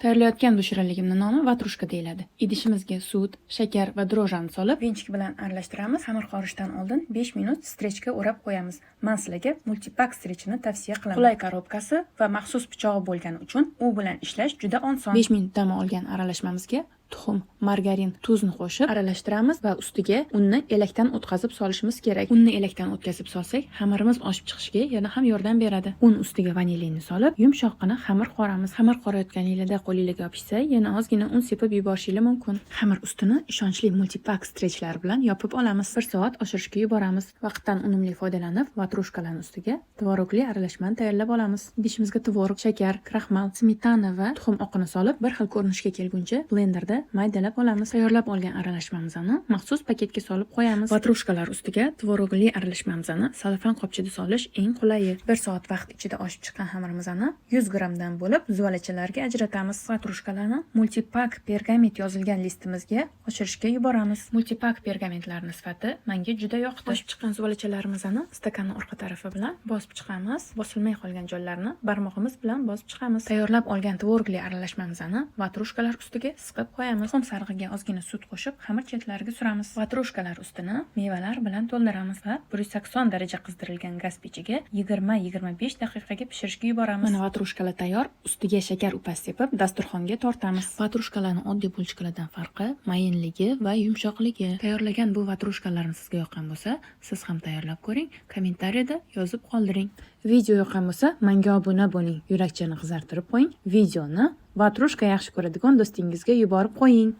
Tayyorlayotgan bu shirinligimning nomi vatrushka deyiladi. Idishimizga sut, shakar va drojani solib, venchik bilan aralashtiramiz. Xamir qorishdan oldin 5 minut strechga o'rab qo'yamiz. Men sizlarga multipak strechini tavsiya qilaman. Qulay korobkasi va maxsus pichog'i bo'lgani uchun u bilan ishlash juda oson. 5 minut dam olgan aralashmamizga tuxum, margarin, tuzni qo'shib aralashtiramiz va ustiga unni elakdan o'tkazib solishimiz kerak. Unni elakdan o'tkazib solsak, xamirimiz oshib chiqishiga yana ham yordam beradi. Un ustiga vanilini solib, yumshoqqina xamir qoramiz. Xamir qorayotganingizda qo'lingizga yopishsa, yana ozgina un sepib yuborishingiz mumkin. Xamir ustini ishonchli multipak strechlar bilan yopib olamiz. 1 soat oshirishga yuboramiz. Vaqtdan unumli foydalanib, vatrushkalarning ustiga tvorogli aralashmani tayyorlab olamiz. Idishimizga tvorog, shakar, kraxmal, smetana va tuxum oqini solib, bir xil ko'rinishga kelguncha blenderda maydalab olamiz. Tayyorlab olgan aralashmamizni maxsus paketga solib qo'yamiz. Vatrushkalar ustiga tvorogli aralashmamizni salofan qopchida solish eng qulayi. 1 soat vaqt ichida oshib chiqqan xamirimizni 100 grammdan bo'lib zuvalachalarga ajratamiz. Vatrushkalarni multipak pergament yozilgan listimizga oshirishga yuboramiz. Multipak pergamentlarning sifati menga juda yoqdi. Oshib chiqqan zuvalachalarimizni stakanning orqa tarafi bilan bosib chiqamiz. Bosilmay qolgan joylarini barmog'imiz bilan bosib chiqamiz. Tayyorlab olgan tvorogli aralashmamizni vatrushkalar ustiga siqib qo'yamiz. Tuxum sarig'iga ozgina sut qo'shib xamir chetlariga suramiz. Vatrushkalar ustini mevalar bilan to'ldiramiz va 180 daraja qizdirilgan gaz pechiga 20-25 daqiqaga pishirishga yuboramiz. Mana vatrushkalar tayyor. Ustiga shakar upasi sepib dasturxonga tortamiz. Vatrushkalarning oddiy bulchkalardan farqi mayinligi va yumshoqligi. Tayyorlagan bu vatrushkalarni sizga yoqqan bo'lsa, siz ham tayyorlab ko'ring, kommentariyada yozib qoldiring. Video yoqqan bo'lsa, menga obuna bo'ling, yurakchani qizartirib qo'ying. Videoni vatrushka yaxshi ko'radigan do'stingizga yuborib qo'ying.